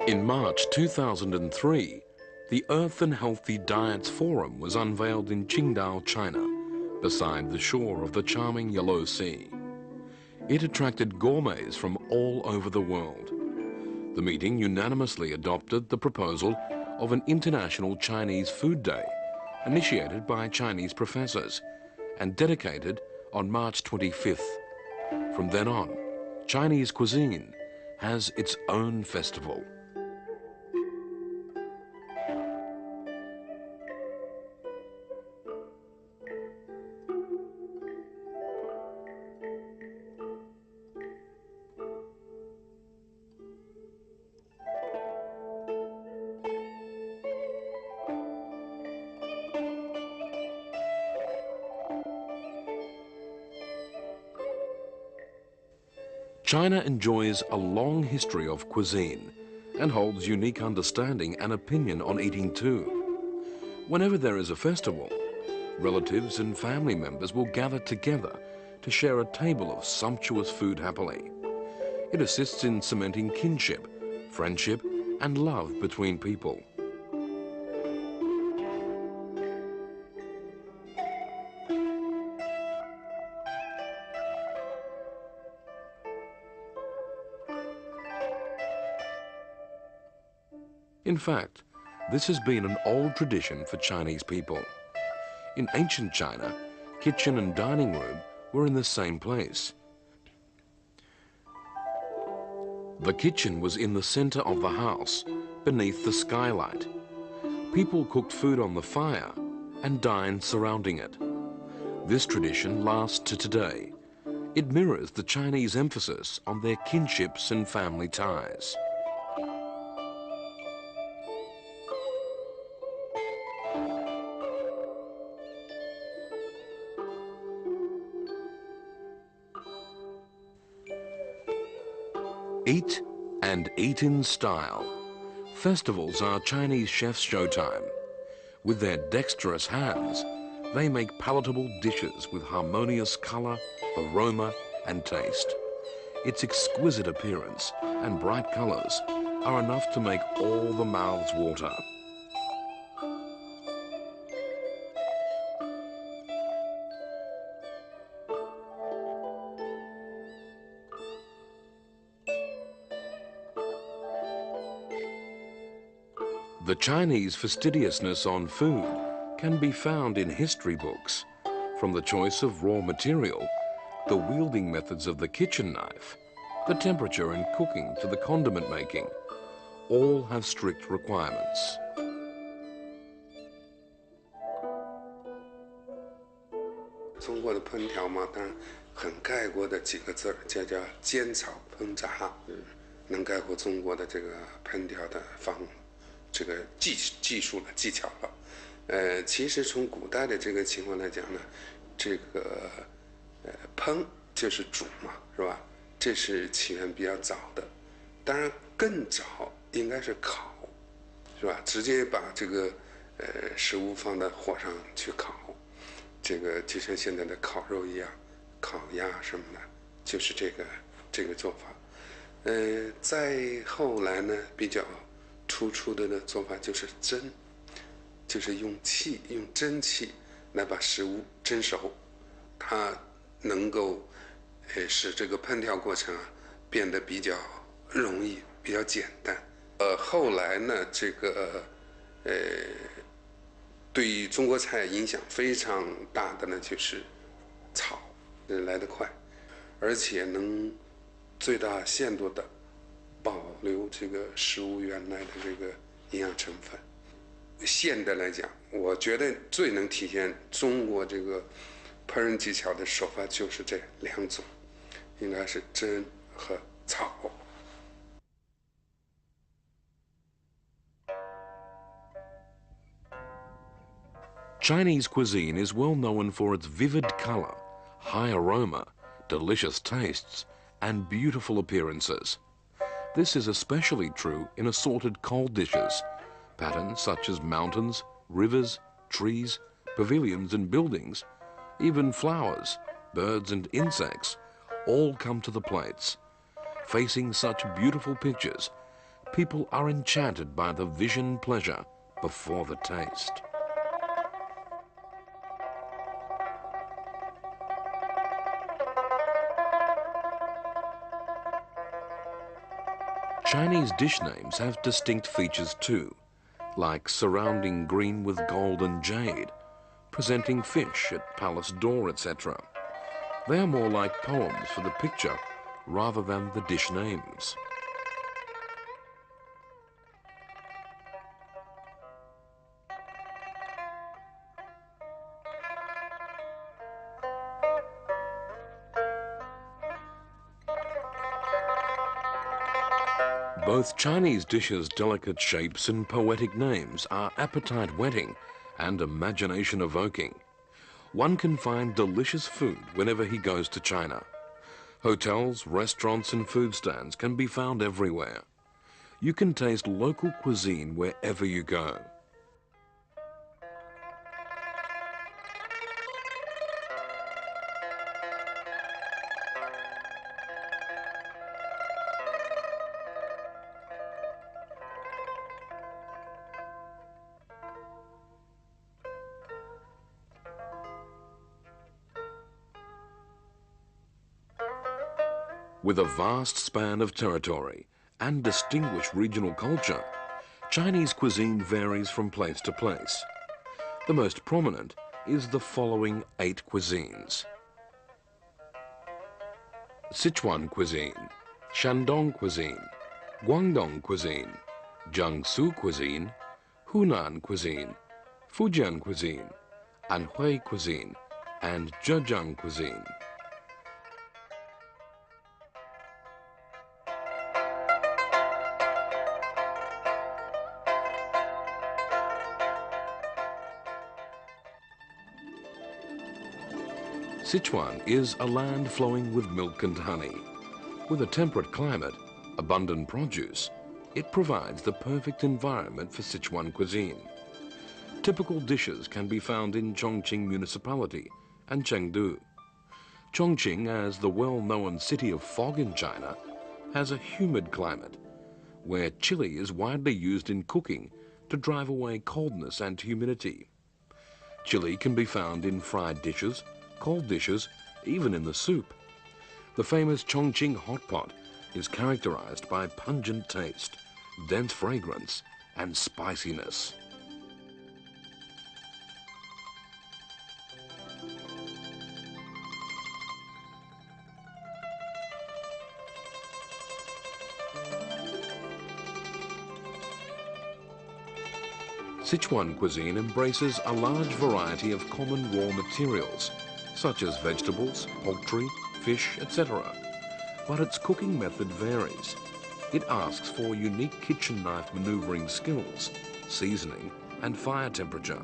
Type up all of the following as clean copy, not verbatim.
In March 2003, the Earth and Healthy Diets Forum was unveiled in Qingdao, China, beside the shore of the charming Yellow Sea. It attracted gourmets from all over the world. The meeting unanimously adopted the proposal of an International Chinese Food Day, initiated by Chinese professors and dedicated on March 25th. From then on, Chinese cuisine has its own festival. China enjoys a long history of cuisine and holds unique understanding and opinion on eating too. Whenever there is a festival, relatives and family members will gather together to share a table of sumptuous food happily. It assists in cementing kinship, friendship, and love between people. In fact, this has been an old tradition for Chinese people. In ancient China, kitchen and dining room were in the same place. The kitchen was in the center of the house, beneath the skylight. People cooked food on the fire and dined surrounding it. This tradition lasts to today. It mirrors the Chinese emphasis on their kinships and family ties. Eat and eat in style. Festivals are Chinese chefs' showtime. With their dexterous hands, they make palatable dishes with harmonious color, aroma, and taste. Its exquisite appearance and bright colors are enough to make all the mouths water. The Chinese fastidiousness on food can be found in history books, from the choice of raw material, the wielding methods of the kitchen knife, the temperature and cooking to the condiment making. All have strict requirements. Chinese 的烹调嘛，当然很概括的几个字，叫煎炒烹炸，能概括中国的这个烹调的这个技术了技巧了。其实从古代的这个情况来讲呢，这个烹就是煮嘛，是吧？这是起源比较早的。当然更早应该是烤，是吧？直接把这个食物放到火上去烤，这个就像现在的烤肉一样，烤鸭什么的，就是这个做法。再后来呢，比较突出的做法就是蒸，就是用蒸汽来把食物蒸熟，它能够使这个烹调过程变得比较容易，比较简单。后来呢，这个对中国菜影响非常大的呢，就是炒，来得快，而且能最大限度的保留这个食物原来的这个营养成分。现代来讲，我觉得最能体现中国这个烹饪技巧的手法就是这两种，应该是蒸和炒。Chinese cuisine is well known for its vivid color, high aroma, delicious tastes, and beautiful appearances. This is especially true in assorted cold dishes. Patterns such as mountains, rivers, trees, pavilions and buildings, even flowers, birds and insects, all come to the plates. Facing such beautiful pictures, people are enchanted by the vision pleasure before the taste. Chinese dish names have distinct features too, like surrounding green with gold and jade, presenting fish at palace door, etc. They are more like poems for the picture rather than the dish names. Both Chinese dishes' delicate shapes and poetic names are appetite-whetting and imagination-evoking. One can find delicious food whenever he goes to China. Hotels, restaurants and food stands can be found everywhere. You can taste local cuisine wherever you go. With a vast span of territory and distinguished regional culture, Chinese cuisine varies from place to place. The most prominent is the following 8 cuisines: Sichuan cuisine, Shandong cuisine, Guangdong cuisine, Jiangsu cuisine, Hunan cuisine, Fujian cuisine, Anhui cuisine, and Zhejiang cuisine. Sichuan is a land flowing with milk and honey. With a temperate climate, abundant produce, it provides the perfect environment for Sichuan cuisine. Typical dishes can be found in Chongqing Municipality and Chengdu. Chongqing, as the well-known city of fog in China, has a humid climate, where chili is widely used in cooking to drive away coldness and humidity. Chili can be found in fried dishes, cold dishes, even in the soup. The famous Chongqing hot pot is characterized by pungent taste, dense fragrance, and spiciness. Sichuan cuisine embraces a large variety of common raw materials, such as vegetables, poultry, fish, etc. But its cooking method varies. It asks for unique kitchen knife maneuvering skills, seasoning, and fire temperature.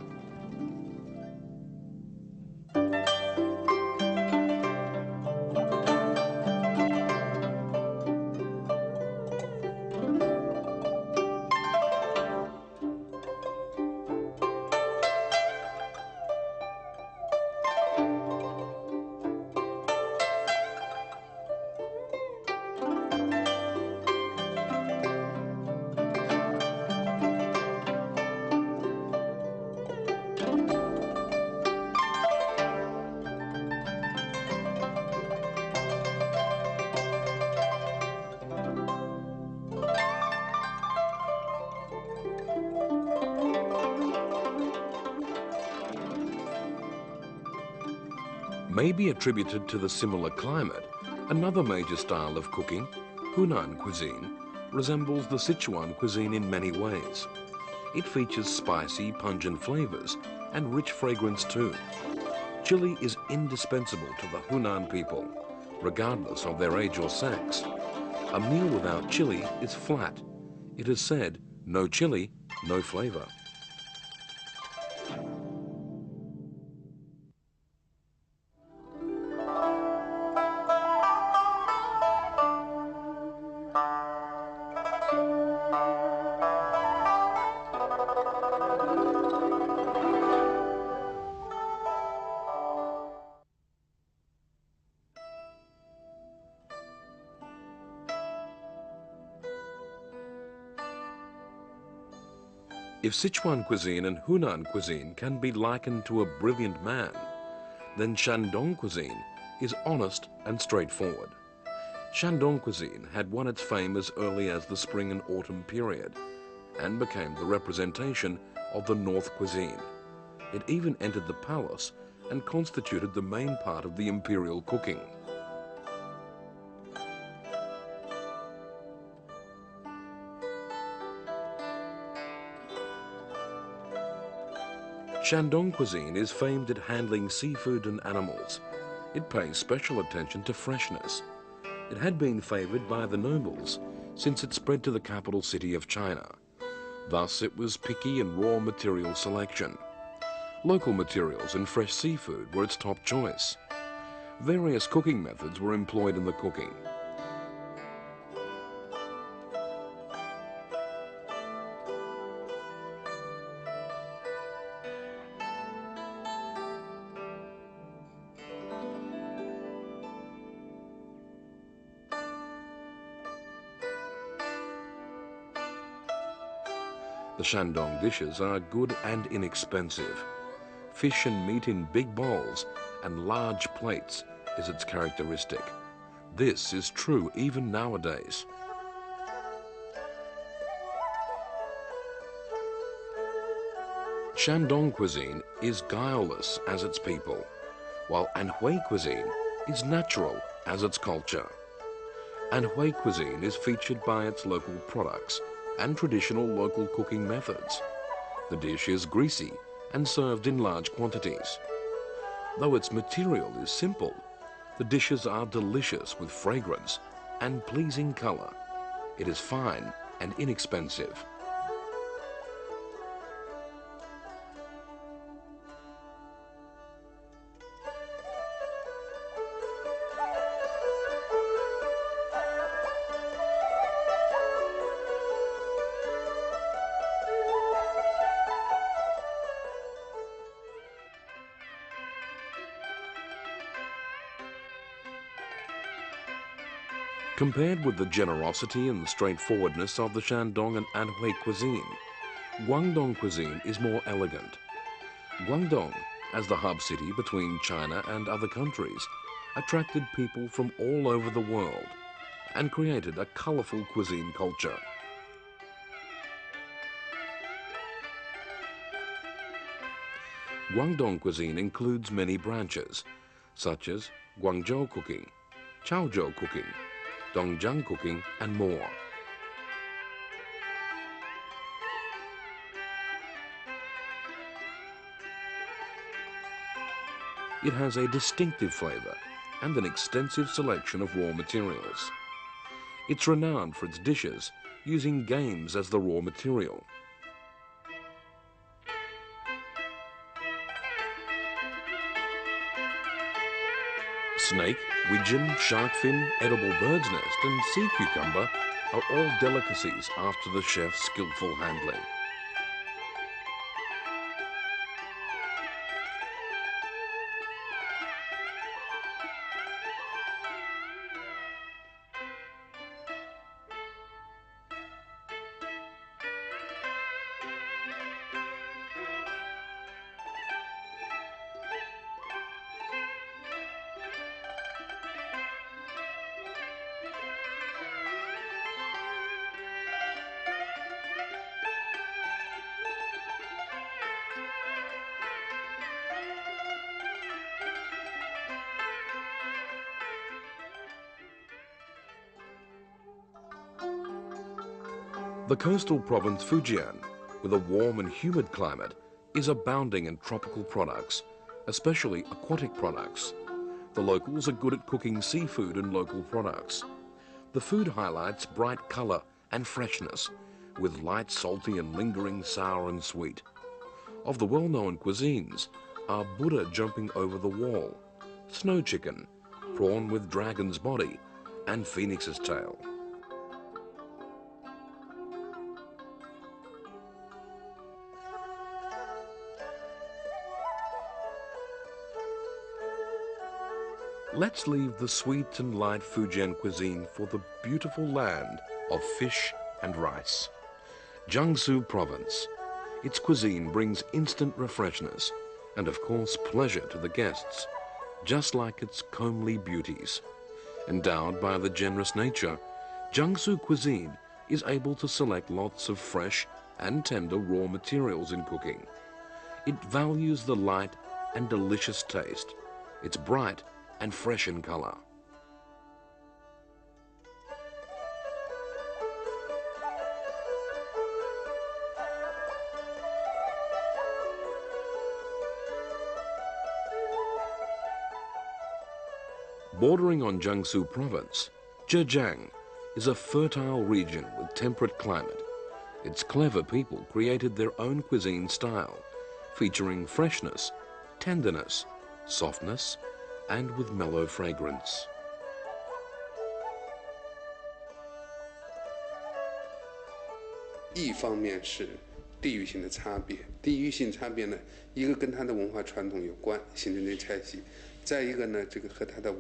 May be attributed to the similar climate, another major style of cooking, Hunan cuisine, resembles the Sichuan cuisine in many ways. It features spicy, pungent flavors and rich fragrance too. Chili is indispensable to the Hunan people, regardless of their age or sex. A meal without chili is flat. It is said, no chili, no flavor. If Sichuan cuisine and Hunan cuisine can be likened to a brilliant man, then Shandong cuisine is honest and straightforward. Shandong cuisine had won its fame as early as the spring and autumn period and became the representation of the North cuisine. It even entered the palace and constituted the main part of the imperial cooking. Shandong cuisine is famed at handling seafood and animals. It pays special attention to freshness. It had been favored by the nobles since it spread to the capital city of China. Thus, it was picky in raw material selection. Local materials and fresh seafood were its top choice. Various cooking methods were employed in the cooking. The Shandong dishes are good and inexpensive. Fish and meat in big bowls and large plates is its characteristic. This is true even nowadays. Shandong cuisine is guileless as its people, while Anhui cuisine is natural as its culture. Anhui cuisine is featured by its local products and traditional local cooking methods. The dish is greasy and served in large quantities. Though its material is simple, the dishes are delicious with fragrance and pleasing color. It is fine and inexpensive. Compared with the generosity and straightforwardness of the Shandong and Anhui cuisine, Guangdong cuisine is more elegant. Guangdong, as the hub city between China and other countries, attracted people from all over the world and created a colorful cuisine culture. Guangdong cuisine includes many branches, such as Guangzhou cooking, Chaozhou cooking, Dongjiang cooking, and more. It has a distinctive flavor and an extensive selection of raw materials. It's renowned for its dishes using games as the raw material. Snake, widgeon, shark fin, edible bird's nest, and sea cucumber are all delicacies after the chef's skillful handling. The coastal province Fujian, with a warm and humid climate, is abounding in tropical products, especially aquatic products. The locals are good at cooking seafood and local products. The food highlights bright color and freshness, with light salty and lingering sour and sweet. Of the well-known cuisines are Buddha jumping over the wall, snow chicken, prawn with dragon's body, and phoenix's tail. Let's leave the sweet and light Fujian cuisine for the beautiful land of fish and rice. Jiangsu Province. Its cuisine brings instant refreshness and, of course, pleasure to the guests, just like its comely beauties. Endowed by the generous nature, Jiangsu cuisine is able to select lots of fresh and tender raw materials in cooking. It values the light and delicious taste. It's bright and fresh in color. Bordering on Jiangsu province, Zhejiang is a fertile region with temperate climate. Its clever people created their own cuisine style, featuring freshness, tenderness, softness, and with mellow fragrance. 一方面是地域性的差别，地域性差别呢，一个跟它的文化传统有关，形成的菜系；再一个呢，这个和它的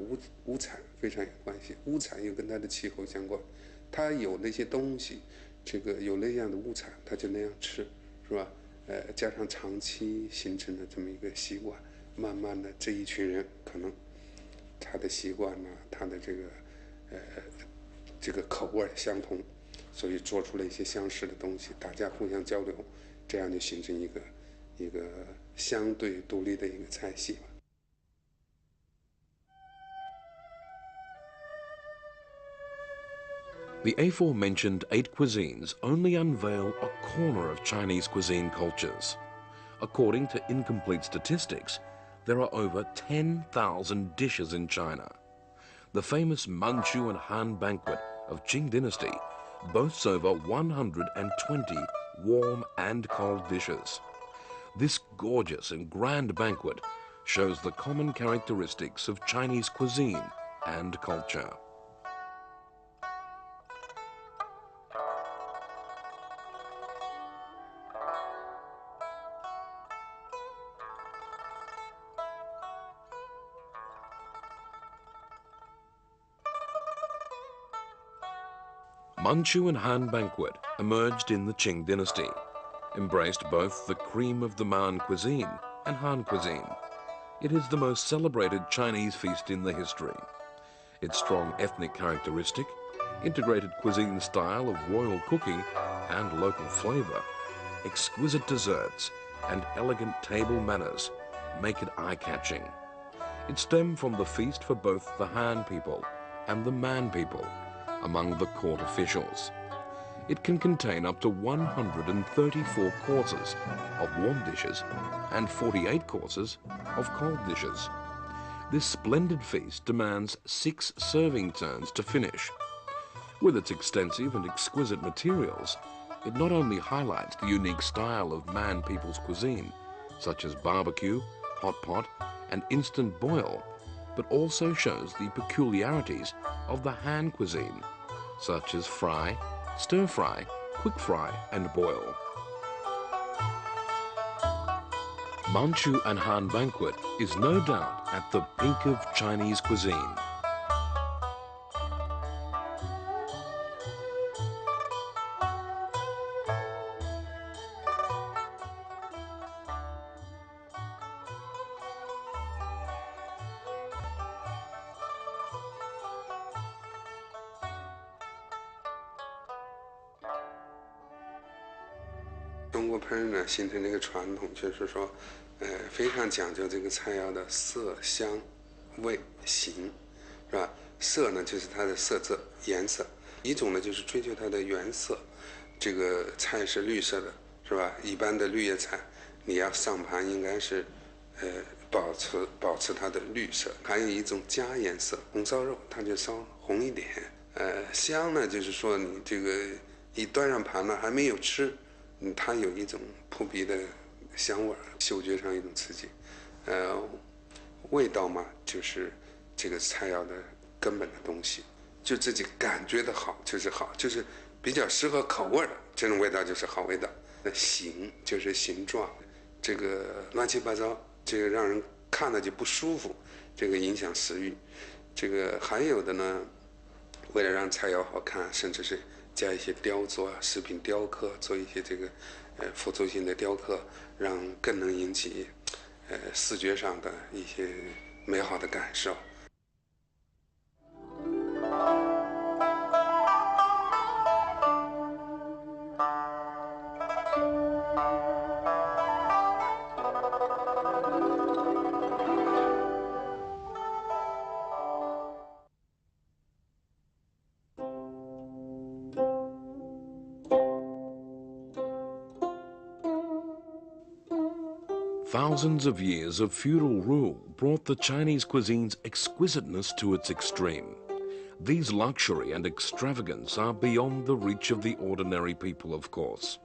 物产非常有关系，物产又跟它的气候相关。它有那些东西，这个有那样的物产，它就那样吃，是吧？加上长期形成的这么一个习惯，慢慢的这一群人可能他的习惯呢，他的这个口味相同。 所以做出了一些相似的东西，大家互相交流，这样就形成一个相对独立的一个菜系吧。The aforementioned 8 cuisines only unveil a corner of Chinese cuisine cultures. According to incomplete statistics, there are over 10,000 dishes in China. The famous Manchu and Han banquet of Qing dynasty boasts over 120 warm and cold dishes. This gorgeous and grand banquet shows the common characteristics of Chinese cuisine and culture. Manchu and Han banquet emerged in the Qing dynasty, embraced both the cream of the Man cuisine and Han cuisine. It is the most celebrated Chinese feast in the history. Its strong ethnic characteristic, integrated cuisine style of royal cooking and local flavor, exquisite desserts and elegant table manners make it eye-catching. It stemmed from the feast for both the Han people and the Man people among the court officials. It can contain up to 134 courses of warm dishes and 48 courses of cold dishes. This splendid feast demands 6 serving turns to finish. With its extensive and exquisite materials, it not only highlights the unique style of Man people's cuisine, such as barbecue, hot pot, and instant boil, but also shows the peculiarities of the Han cuisine, such as fry, stir-fry, quick fry, and boil. Manchu and Han banquet is no doubt at the peak of Chinese cuisine. "中国烹饪呢，形成这个传统，就是说，非常讲究这个菜肴的色、香、味、形，是吧？色呢，就是它的色泽、颜色；一种呢，就是追求它的原色。这个菜是绿色的，是吧？一般的绿叶菜，你要上盘应该是，保持它的绿色。还有一种加颜色，红烧肉它就稍红一点。香呢，就是说你这个一端上盘了还没有吃。 它有一种扑鼻的香味，嗅觉上一种刺激。味道嘛，就是这个菜肴的根本的东西，就自己感觉的好就是好，就是比较适合口味的这种味道就是好味道。形就是形状，这个乱七八糟，这个让人看了就不舒服，这个影响食欲。这个还有的呢，为了让菜肴好看，甚至是加一些雕作啊、食品雕刻，做一些这个辅助性的雕刻，让更能引起视觉上的一些美好的感受。Thousands of years of feudal rule brought the Chinese cuisine's exquisiteness to its extreme. These luxury and extravagance are beyond the reach of the ordinary people, of course.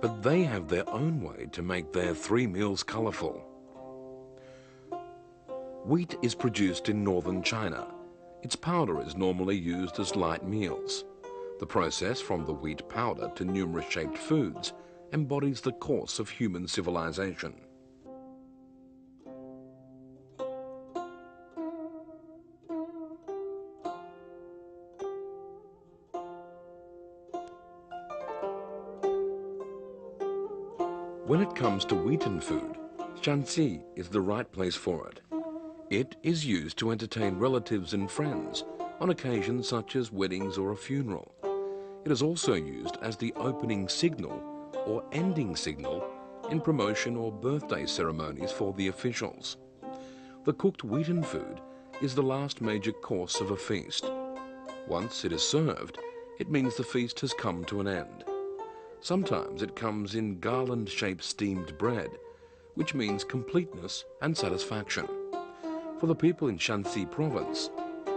But they have their own way to make their 3 meals colourful. Wheat is produced in northern China. Its powder is normally used as light meals. The process from the wheat powder to numerous shaped foods embodies the course of human civilization. When it comes to wheaten food, Shanxi is the right place for it. It is used to entertain relatives and friends on occasions such as weddings or a funeral. It is also used as the opening signal or ending signal in promotion or birthday ceremonies for the officials. The cooked wheaten food is the last major course of a feast. Once it is served, it means the feast has come to an end. Sometimes it comes in garland-shaped steamed bread, which means completeness and satisfaction. For the people in Shanxi province,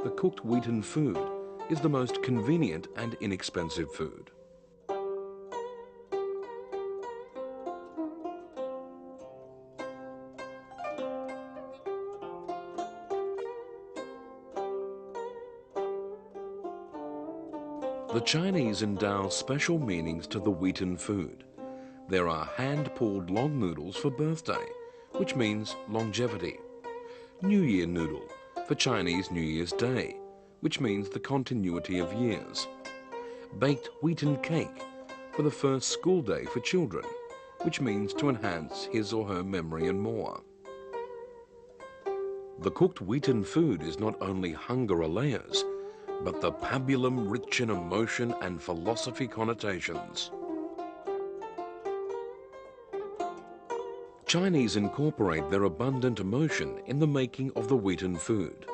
the cooked wheaten food is the most convenient and inexpensive food. The Chinese endow special meanings to the wheaten food. There are hand-pulled long noodles for birthday, which means longevity. New Year noodle for Chinese New Year's Day, which means the continuity of years. Baked wheaten cake for the first school day for children, which means to enhance his or her memory and more. The cooked wheaten food is not only hunger allayers, but the pabulum rich in emotion and philosophy connotations. Chinese incorporate their abundant emotion in the making of the wheaten food.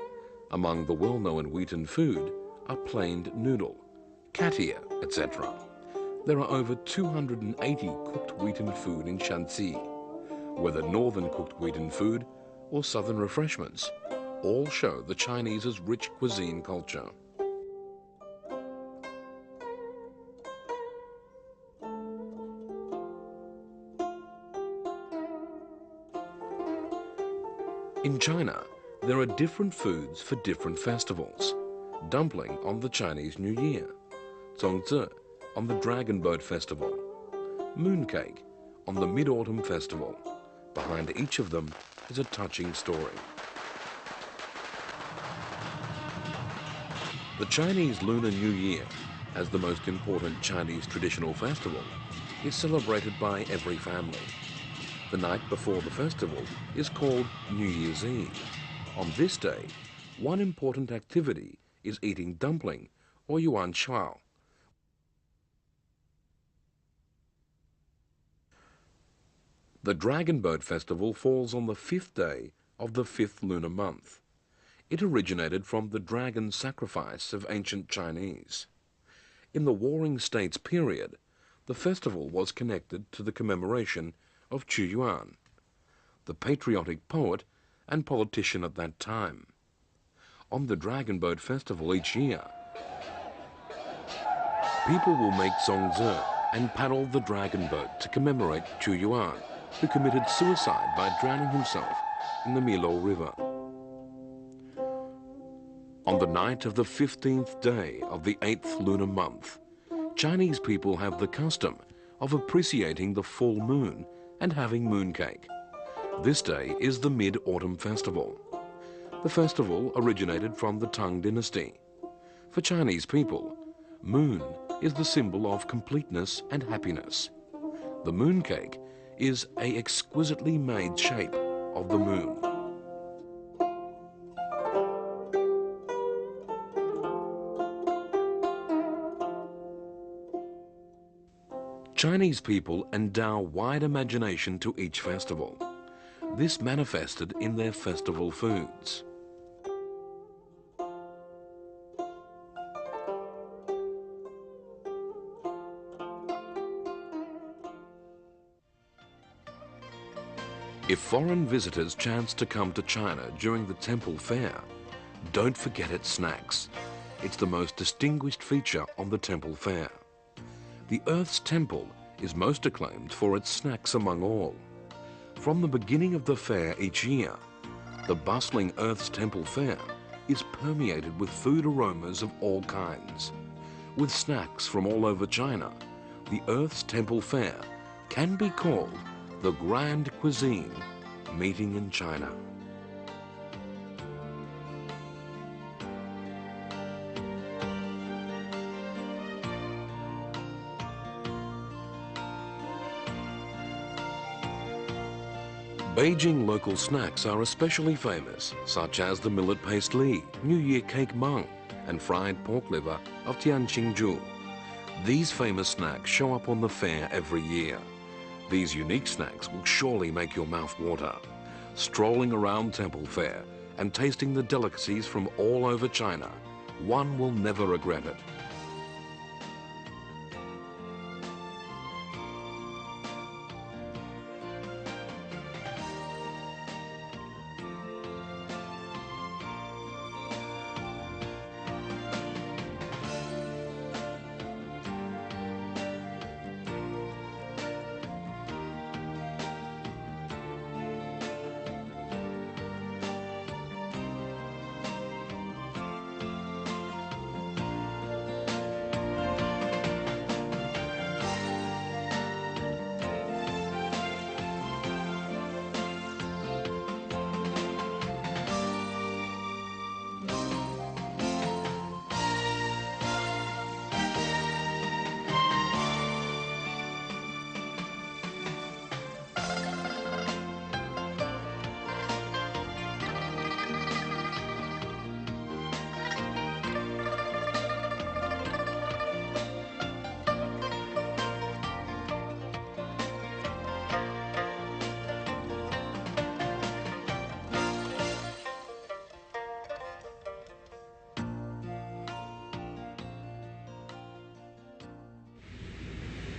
Among the well-known wheaten food are planed noodle, katia, etc. There are over 280 cooked wheaten food in Shanxi. Whether northern cooked wheaten food or southern refreshments, all show the Chinese's rich cuisine culture. In China, there are different foods for different festivals. Dumpling on the Chinese New Year, zongzi on the Dragon Boat Festival, mooncake on the Mid-Autumn Festival. Behind each of them is a touching story. The Chinese Lunar New Year, as the most important Chinese traditional festival, is celebrated by every family. The night before the festival is called New Year's Eve. On this day, one important activity is eating dumpling or yuan chao. The Dragon Boat Festival falls on the 5th day of the 5th lunar month. It originated from the dragon sacrifice of ancient Chinese. In the Warring States period, the festival was connected to the commemoration of Qu Yuan, the patriotic poet and politician at that time. On the Dragon Boat Festival each year, people will make zongzi and paddle the dragon boat to commemorate Qu Yuan, who committed suicide by drowning himself in the Milo River. On the night of the 15th day of the 8th lunar month, Chinese people have the custom of appreciating the full moon and having mooncake. This day is the Mid-Autumn Festival. The festival originated from the Tang Dynasty. For Chinese people, moon is the symbol of completeness and happiness. The mooncake is an exquisitely made shape of the moon. Chinese people endow wide imagination to each festival. This manifested in their festival foods. If foreign visitors chance to come to China during the temple fair, don't forget its snacks. It's the most distinguished feature on the temple fair. The Earth's Temple is most acclaimed for its snacks among all. From the beginning of the fair each year, the bustling Earth's Temple fair is permeated with food aromas of all kinds. With snacks from all over China, the Earth's Temple fair can be called the Grand Cuisine meeting in China. Beijing local snacks are especially famous, such as the millet paste li, New Year cake mung, and fried pork liver of Tianqingzhu. These famous snacks show up on the fair every year. These unique snacks will surely make your mouth water. Strolling around Temple Fair and tasting the delicacies from all over China, one will never regret it.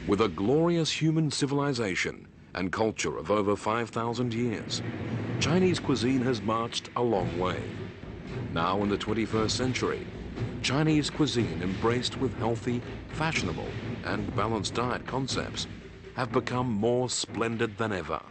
With a glorious human civilization and culture of over 5,000 years, Chinese cuisine has marched a long way. Now in the 21st century, Chinese cuisine, embraced with healthy, fashionable, and balanced diet concepts, have become more splendid than ever.